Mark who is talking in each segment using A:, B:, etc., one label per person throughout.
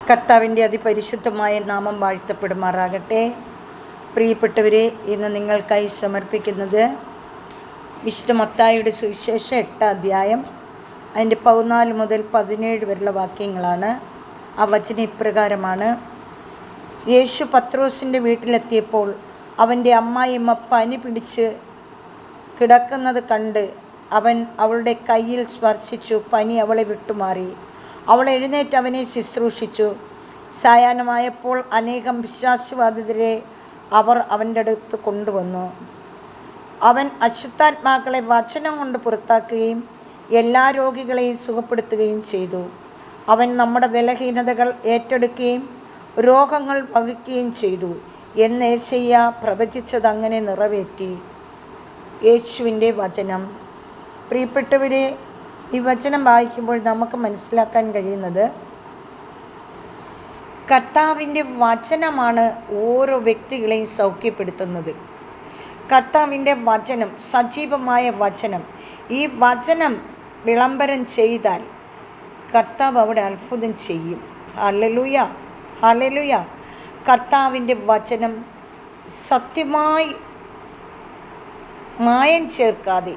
A: കർത്താവിൻ്റെ അതിപരിശുദ്ധമായ നാമം വാഴ്ത്തപ്പെടുമാറാകട്ടെ. പ്രിയപ്പെട്ടവരെ, ഇന്ന് നിങ്ങൾക്കായി സമർപ്പിക്കുന്നത് വിശുദ്ധ മത്തായിയുടെ സുവിശേഷം 8 അധ്യായം അതിൻ്റെ 14 മുതൽ 17 വരെയുള്ള വാക്യങ്ങളാണ്. ആ വചനം ഇപ്രകാരമാണ്: യേശു പത്രോസിൻ്റെ വീട്ടിലെത്തിയപ്പോൾ അവൻ്റെ അമ്മായിയമ്മ പനി പിടിച്ച് കിടക്കുന്നത് കണ്ട് അവൻ അവളുടെ കയ്യിൽ സ്പർശിച്ചു. പനി അവളെ വിട്ടുമാറി. അവൾ എഴുന്നേറ്റ് അവനെ ശുശ്രൂഷിച്ചു. സായാഹ്നമായപ്പോൾ അനേകം പിശാചുബാധിതരെ അവർ അവൻ്റെ അടുത്ത് കൊണ്ടുവന്നു. അവൻ അശുദ്ധാത്മാക്കളെ വചനം കൊണ്ട് പുറത്താക്കുകയും എല്ലാ രോഗികളെയും സുഖപ്പെടുത്തുകയും ചെയ്തു. അവൻ നമ്മുടെ ബലഹീനതകൾ ഏറ്റെടുക്കുകയും രോഗങ്ങൾ വഹിക്കുകയും ചെയ്തു എന്ന് യെശയ്യാ പ്രവചിച്ചത് അങ്ങനെ നിറവേറ്റി. യേശുവിൻ്റെ വചനം. പ്രിയപ്പെട്ടവരെ, ഈ വചനം വായിക്കുമ്പോൾ നമുക്ക് മനസ്സിലാക്കാൻ കഴിയുന്നത് കർത്താവിൻ്റെ വചനമാണ് ഓരോ വ്യക്തികളെയും സൗഖ്യപ്പെടുത്തുന്നത്. കർത്താവിൻ്റെ വചനം, സജീവമായ വചനം, ഈ വചനം വിളംബരം ചെയ്താൽ കർത്താവ് അവിടെ അത്ഭുതം ചെയ്യും. Hallelujah, hallelujah. കർത്താവിൻ്റെ വചനം സത്യമായി മായം ചേർക്കാതെ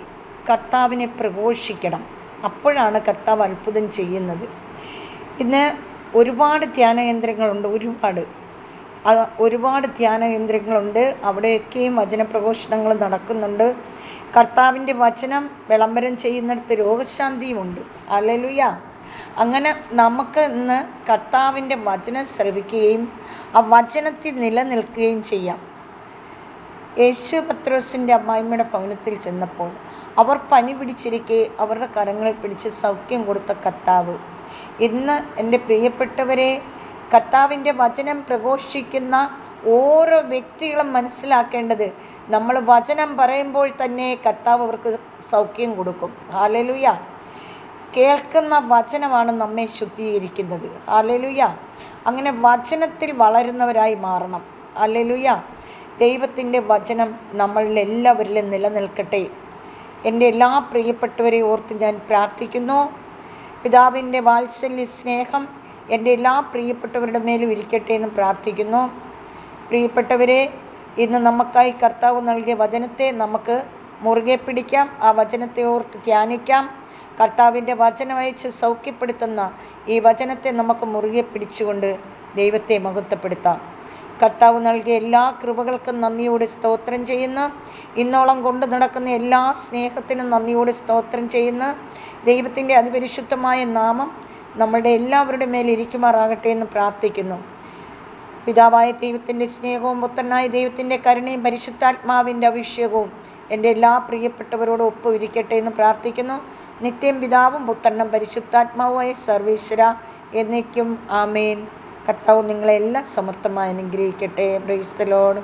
A: കർത്താവിനെ പ്രഘോഷിക്കണം. അപ്പോഴാണ് കർത്താവ് അത്ഭുതം ചെയ്യുന്നത്. ഇന്ന് ഒരുപാട് ധ്യാനകേന്ദ്രങ്ങളുണ്ട്, ഒരുപാട് ധ്യാനകേന്ദ്രങ്ങളുണ്ട്. അവിടെയൊക്കെയും വചനപ്രഘോഷണങ്ങൾ നടക്കുന്നുണ്ട്. കർത്താവിൻ്റെ വചനം വിളംബരം ചെയ്യുന്നിടത്ത് രോഗശാന്തിയുമുണ്ട്. ഹല്ലേലൂയ. അങ്ങനെ നമുക്ക് ഇന്ന് കർത്താവിൻ്റെ വചനം ശ്രവിക്കുകയും ആ വചനത്തിൽ നിലനിൽക്കുകയും ചെയ്യാം. യേശു പത്രോസിൻ്റെ അമ്മായിമ്മയുടെ ഭവനത്തിൽ ചെന്നപ്പോൾ അവർ പനി പിടിച്ചിരിക്കെ അവരുടെ കരങ്ങൾ പിടിച്ച് സൗഖ്യം കൊടുത്ത കർത്താവ് ഇന്ന് എൻ്റെ പ്രിയപ്പെട്ടവരെ, കർത്താവിൻ്റെ വചനം പ്രഘോഷിക്കുന്ന ഓരോ വ്യക്തികളും മനസ്സിലാക്കേണ്ടത്, നമ്മൾ വചനം പറയുമ്പോൾ തന്നെ കർത്താവ് അവർക്ക് സൗഖ്യം കൊടുക്കും. ഹല്ലേലൂയ. കേൾക്കുന്ന വചനമാണ് നമ്മെ ശുദ്ധീകരിക്കുന്നത്. ഹല്ലേലൂയ. അങ്ങനെ വചനത്തിൽ വളരുന്നവരായി മാറണം. ഹല്ലേലൂയ. ദൈവത്തിൻ്റെ വചനം നമ്മളിൽ എല്ലാവരിലും നിലനിൽക്കട്ടെ. എൻ്റെ എല്ലാ പ്രിയപ്പെട്ടവരെ ഓർത്ത് ഞാൻ പ്രാർത്ഥിക്കുന്നു. പിതാവിൻ്റെ വാത്സല്യ സ്നേഹം എൻ്റെ എല്ലാ പ്രിയപ്പെട്ടവരുടെ മേലും ഇരിക്കട്ടെ എന്ന് പ്രാർത്ഥിക്കുന്നു. പ്രിയപ്പെട്ടവരെ, ഇന്ന് നമുക്കായി കർത്താവ് നൽകിയ വചനത്തെ നമുക്ക് മുറുകെ പിടിക്കാം. ആ വചനത്തെ ഓർത്ത് ധ്യാനിക്കാം. കർത്താവിൻ്റെ വചനമയച്ച് സൗഖ്യപ്പെടുത്തുന്ന ഈ വചനത്തെ നമുക്ക് മുറുകെ പിടിച്ചുകൊണ്ട് ദൈവത്തെ മഹത്വപ്പെടുത്താം. കർത്താവ് നൽകിയ എല്ലാ കൃപകൾക്കും നന്ദിയോടെ സ്തോത്രം ചെയ്യുന്നു. ഇന്നോളം കൊണ്ട് നടക്കുന്ന എല്ലാ സ്നേഹത്തിനും നന്ദിയോടെ സ്തോത്രം ചെയ്യുന്നു. ദൈവത്തിൻ്റെ അതിപരിശുദ്ധമായ നാമം നമ്മളുടെ എല്ലാവരുടെ മേലിരിക്കുമാറാകട്ടെ എന്ന് പ്രാർത്ഥിക്കുന്നു. പിതാവായ ദൈവത്തിൻ്റെ സ്നേഹവും പുത്രനായ ദൈവത്തിൻ്റെ കരുണയും പരിശുദ്ധാത്മാവിൻ്റെ അഭിഷേകവും എൻ്റെ എല്ലാ പ്രിയപ്പെട്ടവരോടും ഒപ്പം ഇരിക്കട്ടെ എന്ന് പ്രാർത്ഥിക്കുന്നു. നിത്യം പിതാവും പുത്രനും പരിശുദ്ധാത്മാവുമായ സർവേശ്വര എന്നേക്കും ആമേൻ. കർത്താവ് നിങ്ങളെല്ലാം സമർത്ഥമായി അനുഗ്രഹിക്കട്ടെ. Praise the Lord.